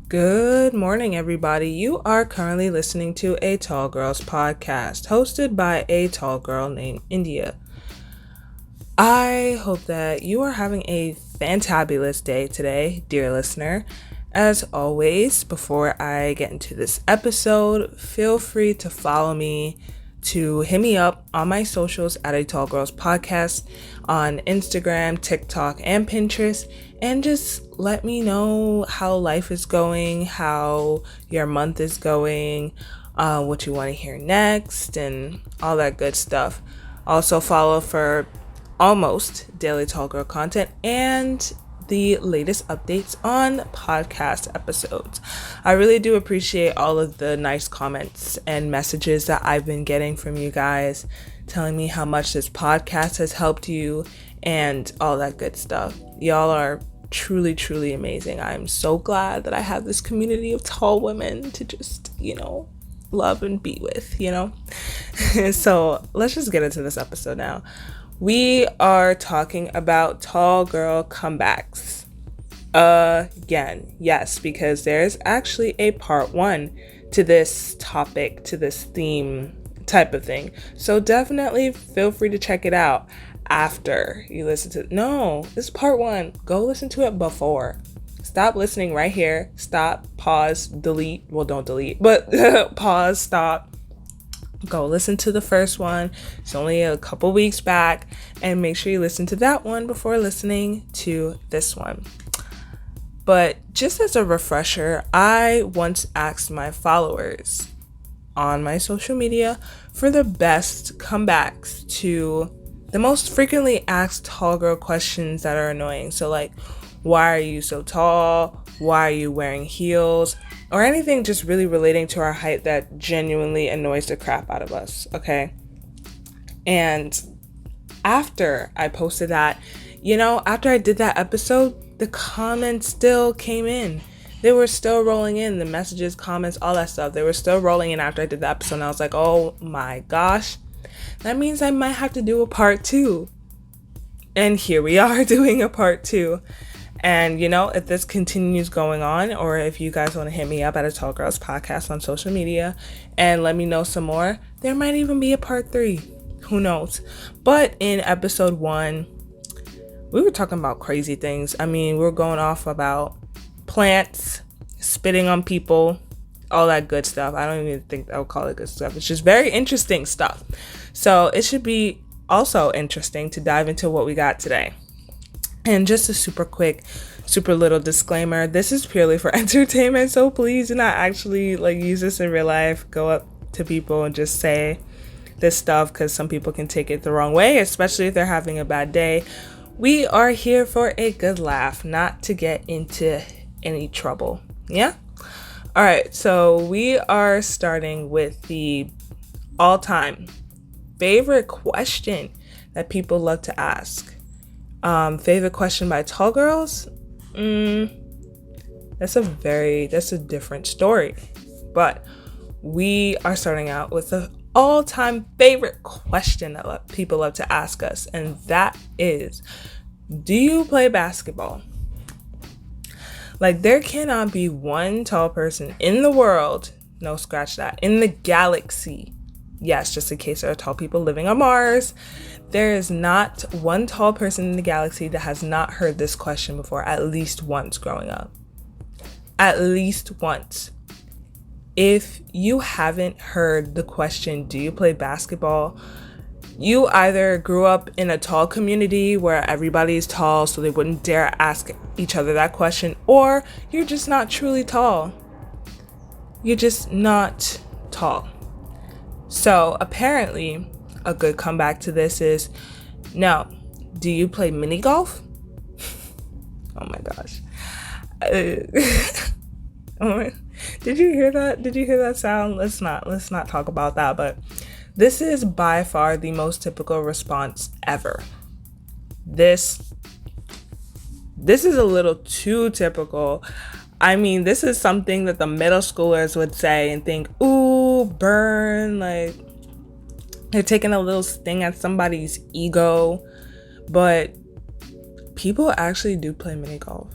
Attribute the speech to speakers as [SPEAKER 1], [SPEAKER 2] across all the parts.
[SPEAKER 1] Good morning, everybody. You are currently listening to a Tall Girls podcast hosted by a tall girl named India. I hope that you are having a fantabulous day today, dear listener. As always, before I get into this episode, feel free to follow me, to hit me up on my socials at a Tall Girls podcast on Instagram, TikTok, and Pinterest, and just let me know how life is going, how your month is going, what you want to hear next, and all that good stuff. Also, follow for almost daily Tall Girl content and the latest updates on podcast episodes. I really do appreciate all of the nice comments and messages that I've been getting from you guys, telling me how much this podcast has helped you and all that good stuff. Y'all are truly, truly amazing. I'm so glad that I have this community of tall women to just, love and be with, So let's just get into this episode now. We are talking about tall girl comebacks again. Yes, because there's actually a part 1 to this topic, to this theme type of thing. So definitely feel free to check it out after you listen to it. No, this is part 1. Go listen to it before. Stop listening right here. Stop, pause, delete. Well, don't delete, but pause, stop. Go listen to the first one. It's only a couple weeks back, and make sure you listen to that one before listening to this one. But just as a refresher, I once asked my followers on my social media for the best comebacks to the most frequently asked tall girl questions that are annoying. So like, why are you so tall? Why are you wearing heels? Or anything just really relating to our height that genuinely annoys the crap out of us, okay? And after I posted that, after I did that episode, the comments still came in. They were still rolling in, the messages, comments, all that stuff. They were still rolling in after I did the episode, and I was like, oh my gosh, that means I might have to do a part 2. And here we are doing a part 2. And, if this continues going on, or if you guys want to hit me up at a Tall Girls podcast on social media and let me know some more, there might even be a part 3. Who knows? But in episode 1, we were talking about crazy things. I mean, we were going off about plants, spitting on people, all that good stuff. I don't even think I would call it good stuff. It's just very interesting stuff. So it should be also interesting to dive into what we got today. And just a super quick, super little disclaimer, this is purely for entertainment, so please do not actually use this in real life. Go up to people and just say this stuff, because some people can take it the wrong way, especially if they're having a bad day. We are here for a good laugh, not to get into any trouble. Yeah? All right, so we are starting with the all-time favorite question that people love to ask. Favorite question by tall girls? That's a different story. But we are starting out with the all-time favorite question that people love to ask us, and that is, do you play basketball? There cannot be one tall person in the world, no, scratch that, in the galaxy. Yes, just in case there are tall people living on Mars. There is not one tall person in the galaxy that has not heard this question before, at least once growing up. At least once. If you haven't heard the question, do you play basketball? You either grew up in a tall community where everybody is tall, so they wouldn't dare ask each other that question, or you're just not truly tall. You're just not tall. So apparently, a good comeback to this is, no. Do you play mini golf? Oh my gosh. Did you hear that? Did you hear that sound? Let's not talk about that, but this is by far the most typical response ever. This is a little too typical. I mean, this is something that the middle schoolers would say and think, ooh, burn, they're taking a little sting at somebody's ego. But people actually do play mini golf.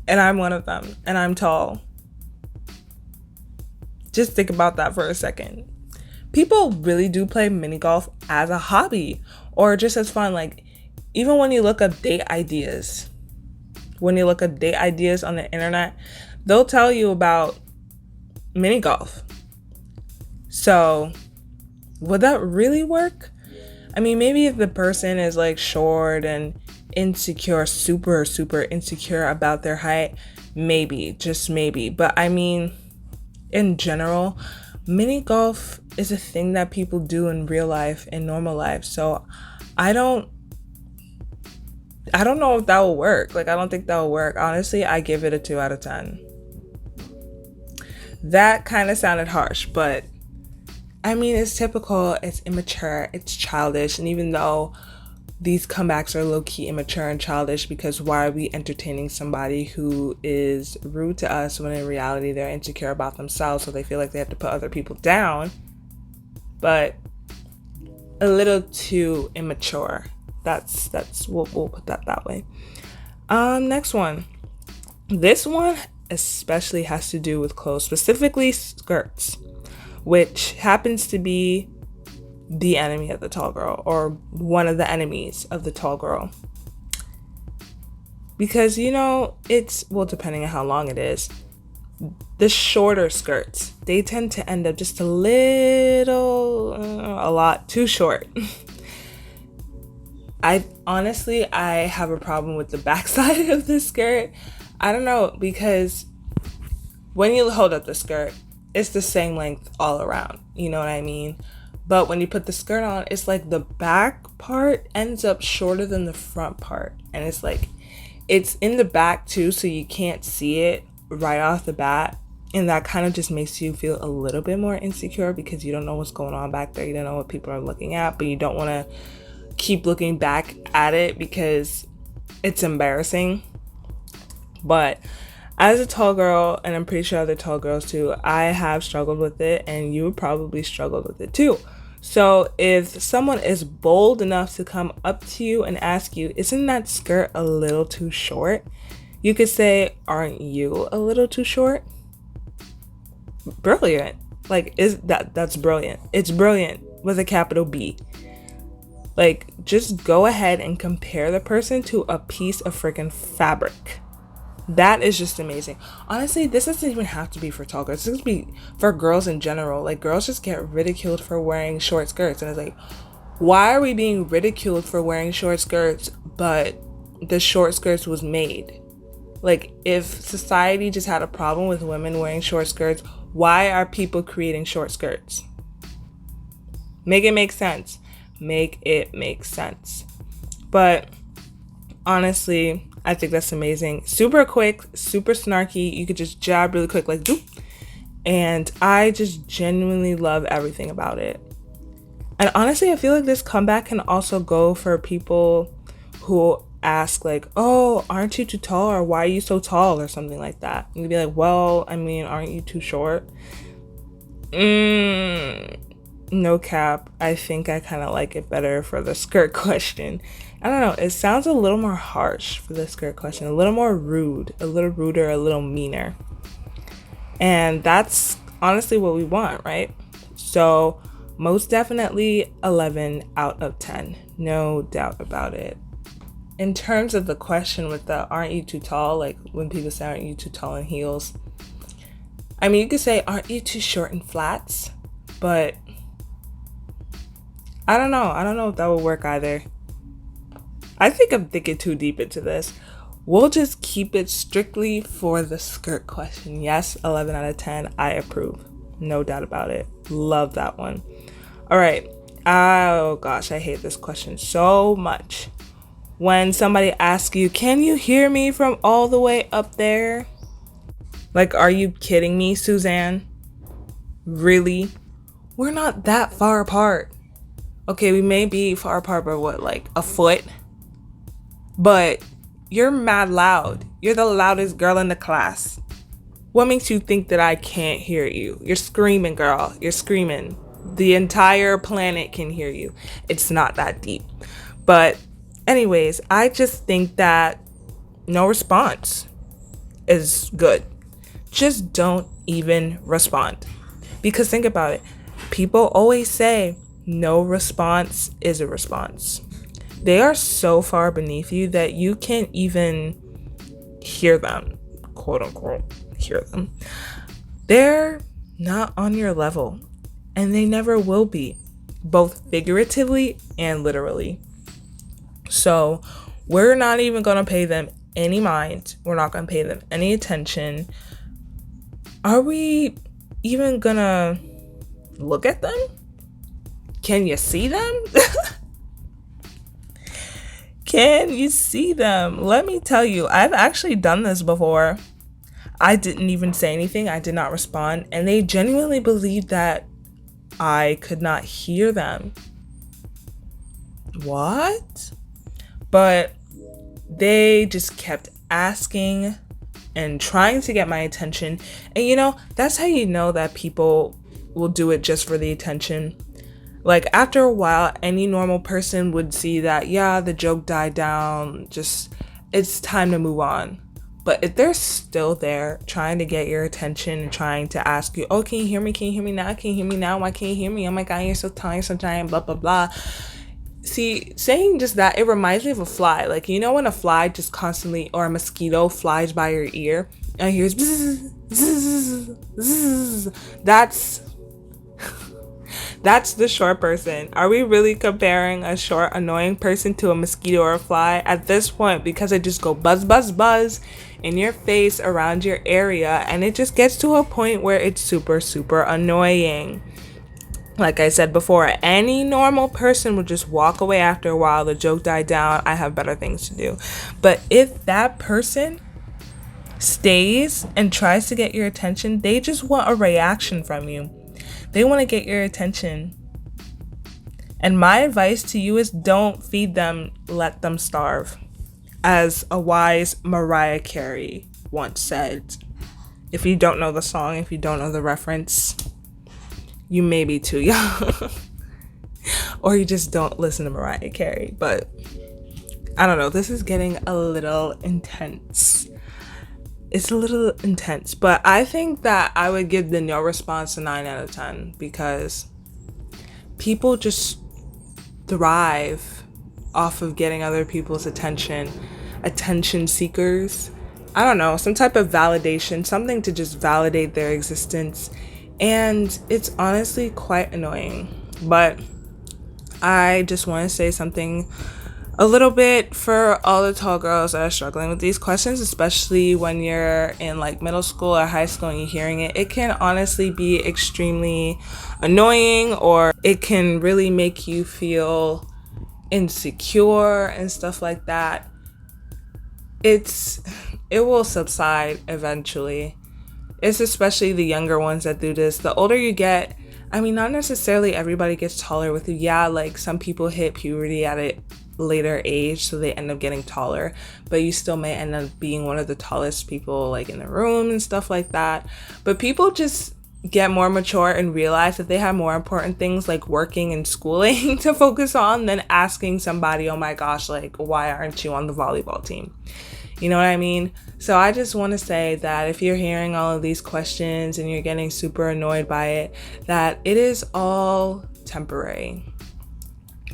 [SPEAKER 1] And I'm one of them. And I'm tall. Just think about that for a second. People really do play mini golf as a hobby or just as fun. Like, even when you look up date ideas, on the internet, they'll tell you about mini golf. So, would that really work? I mean, maybe if the person is like short and insecure, super insecure about their height, maybe, just maybe. But I mean, in general, mini golf is a thing that people do in real life, in normal life. So I don't know if that will work. Like, I don't think that will work. Honestly, I give it a 2 out of 10. That kind of sounded harsh, but I mean, it's typical, it's immature, it's childish. And even though these comebacks are low-key immature and childish, because why are we entertaining somebody who is rude to us when in reality they're insecure about themselves, so they feel like they have to put other people down? But a little too immature. That's we'll put that way. Next one. This one especially has to do with clothes, specifically skirts, which happens to be the enemy of the tall girl, or one of the enemies of the tall girl. Because, you know, it's, well, depending on how long it is, the shorter skirts, they tend to end up just a lot too short. I have a problem with the backside of the skirt. I don't know, because when you hold up the skirt, it's the same length all around. You know what I mean? But when you put the skirt on, it's like the back part ends up shorter than the front part. And it's like, it's in the back too, so you can't see it right off the bat. And that kind of just makes you feel a little bit more insecure, because you don't know what's going on back there. You don't know what people are looking at, but you don't want to keep looking back at it because it's embarrassing. But as a tall girl, and I'm pretty sure other tall girls too, I have struggled with it, and you probably struggled with it too. So if someone is bold enough to come up to you and ask you, isn't that skirt a little too short? You could say, aren't you a little too short? Brilliant. Like, that's brilliant. It's brilliant with a capital B. Like, just go ahead and compare the person to a piece of freaking fabric. That is just amazing. Honestly, this doesn't even have to be for tall girls. This could be for girls in general. Like, girls just get ridiculed for wearing short skirts. And it's like, why are we being ridiculed for wearing short skirts, but the short skirts was made? Like, if society just had a problem with women wearing short skirts, why are people creating short skirts? Make it make sense. Make it make sense. But honestly, I think that's amazing. Super quick, super snarky. You could just jab really quick, like, doop. And I just genuinely love everything about it. And honestly, I feel like this comeback can also go for people who ask, like, oh, aren't you too tall? Or why are you so tall? Or something like that. And you'd be like, well, I mean, aren't you too short? No cap. I think I kind of like it better for the skirt question. I don't know. It sounds a little more harsh for the skirt question. A little more rude. A little ruder. A little meaner. And that's honestly what we want, right? So most definitely 11 out of 10. No doubt about it. In terms of the question with the aren't you too tall? Like, when people say aren't you too tall in heels? I mean, you could say aren't you too short in flats? But I don't know. I don't know if that would work either. I think I'm thinking too deep into this. We'll just keep it strictly for the skirt question. Yes, 11 out of 10. I approve. No doubt about it. Love that one. All right. Oh gosh, I hate this question so much. When somebody asks you, can you hear me from all the way up there? Like, are you kidding me, Suzanne? Really? We're not that far apart. Okay, we may be far apart by what, like a foot? But you're mad loud. You're the loudest girl in the class. What makes you think that I can't hear you? You're screaming, girl. You're screaming. The entire planet can hear you. It's not that deep. But anyways, I just think that no response is good. Just don't even respond. Because think about it. People always say no response is a response. They are so far beneath you that you can't even hear them, quote unquote, hear them. They're not on your level, and they never will be, both figuratively and literally. So we're not even going to pay them any mind. We're not going to pay them any attention. Are we even going to look at them? Can you see them? Can you see them? Let me tell you, I've actually done this before. I didn't even say anything. I did not respond. And they genuinely believed that I could not hear them. What? But they just kept asking and trying to get my attention. And that's how you know that people will do it just for the attention. Like, after a while, any normal person would see that, yeah, the joke died down, just, it's time to move on. But if they're still there trying to get your attention and trying to ask you, oh, can you hear me? Can you hear me now? Can you hear me now? Why can't you hear me? Oh my God, you're so tall, you're so giant, blah, blah, blah. See, saying just that, it reminds me of a fly. Like, when a fly just constantly, or a mosquito flies by your ear and hears bzzz, bzzz, bzzz, that's the short person. Are we really comparing a short, annoying person to a mosquito or a fly at this point? Because it just go buzz, buzz, buzz in your face, around your area, and it just gets to a point where it's super, super annoying. Like I said before, any normal person would just walk away after a while. The joke died down. I have better things to do. But if that person stays and tries to get your attention, they just want a reaction from you. They want to get your attention. And my advice to you is don't feed them, let them starve. As a wise Mariah Carey once said. If you don't know the song, if you don't know the reference, you may be too young. Or you just don't listen to Mariah Carey. But I don't know, this is getting a little intense. It's a little intense, but I think that I would give the no response a 9 out of 10 because people just thrive off of getting other people's attention seekers. I don't know, some type of validation, something to just validate their existence. And it's honestly quite annoying. But I just want to say something a little bit for all the tall girls that are struggling with these questions, especially when you're in like middle school or high school and you're hearing it. It can honestly be extremely annoying, or it can really make you feel insecure and stuff like that. It will subside eventually. It's especially the younger ones that do this. The older you get, I mean, not necessarily everybody gets taller with you. Yeah, like some people hit puberty at a later age, so they end up getting taller, but you still may end up being one of the tallest people like in the room and stuff like that. But people just get more mature and realize that they have more important things like working and schooling to focus on than asking somebody, oh my gosh, like, why aren't you on the volleyball team? You know what I mean? So I just want to say that if you're hearing all of these questions and you're getting super annoyed by it, that it is all temporary.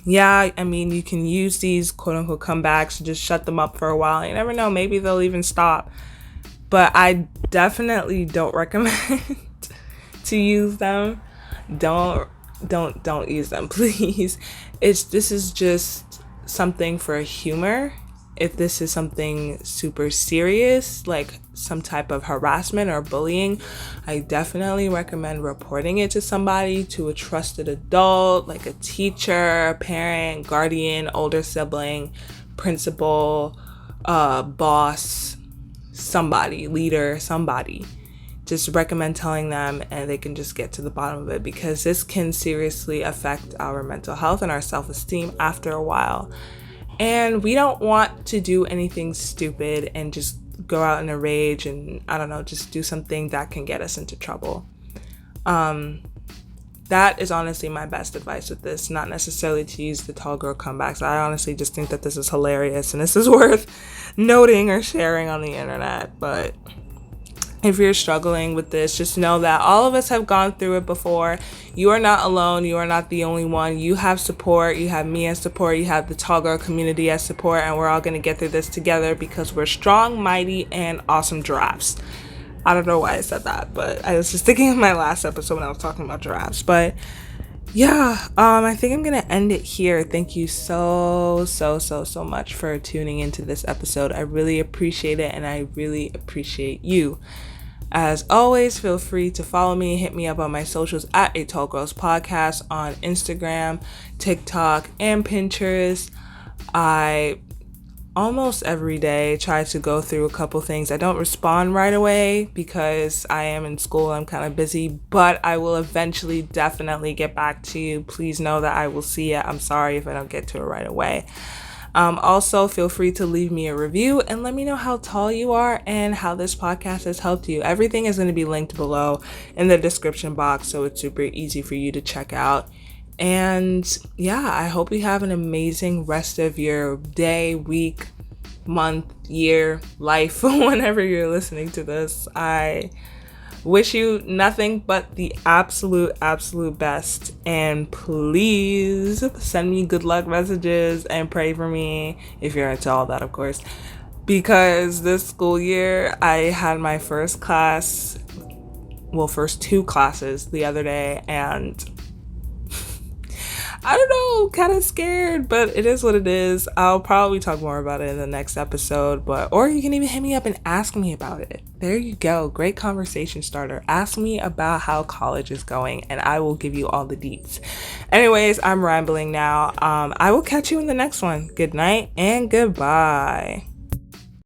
[SPEAKER 1] Yeah, I mean, you can use these quote-unquote comebacks to just shut them up for a while. You never know, maybe they'll even stop. But I definitely don't recommend to use them. Don't use them, please. This is just something for humor. If this is something super serious, like some type of harassment or bullying, I definitely recommend reporting it to somebody, to a trusted adult, like a teacher, a parent, guardian, older sibling, principal, boss, somebody, leader, somebody. Just recommend telling them and they can just get to the bottom of it, because this can seriously affect our mental health and our self-esteem after a while. And we don't want to do anything stupid and just go out in a rage and, I don't know, just do something that can get us into trouble. That is honestly my best advice with this, not necessarily to use the tall girl comebacks. I honestly just think that this is hilarious and this is worth noting or sharing on the internet. But If you're struggling with this, just know that all of us have gone through it before. You are not alone. You are not the only one. You have support. You have me as support. You have the Tall Girl community as support. And we're all going to get through this together because we're strong, mighty, and awesome giraffes. I don't know why I said that, but I was just thinking of my last episode when I was talking about giraffes. But yeah, I think I'm gonna end it here. Thank you so much for tuning into this episode. I really appreciate it, and I really appreciate you. As always, feel free to follow me, hit me up on my socials at A Tall Girls Podcast on Instagram, TikTok, and Pinterest. I almost every day try to go through a couple things. I don't respond right away because I am in school. I'm kind of busy, but I will eventually definitely get back to you. Please know that I will see it. I'm sorry if I don't get to it right away. Also, feel free to leave me a review and let me know how tall you are and how this podcast has helped you. Everything is going to be linked below in the description box, so it's super easy for you to check out. And yeah, I hope you have an amazing rest of your day, week, month, year, life, whenever you're listening to this. I wish you nothing but the absolute best. And please send me good luck messages and pray for me if you're into all that, of course. Because this school year, I had my first two classes the other day, and I don't know, kind of scared, but it is what it is. I'll probably talk more about it in the next episode, or you can even hit me up and ask me about it. There you go. Great conversation starter. Ask me about how college is going, and I will give you all the deets. Anyways, I'm rambling now. I will catch you in the next one. Good night and goodbye.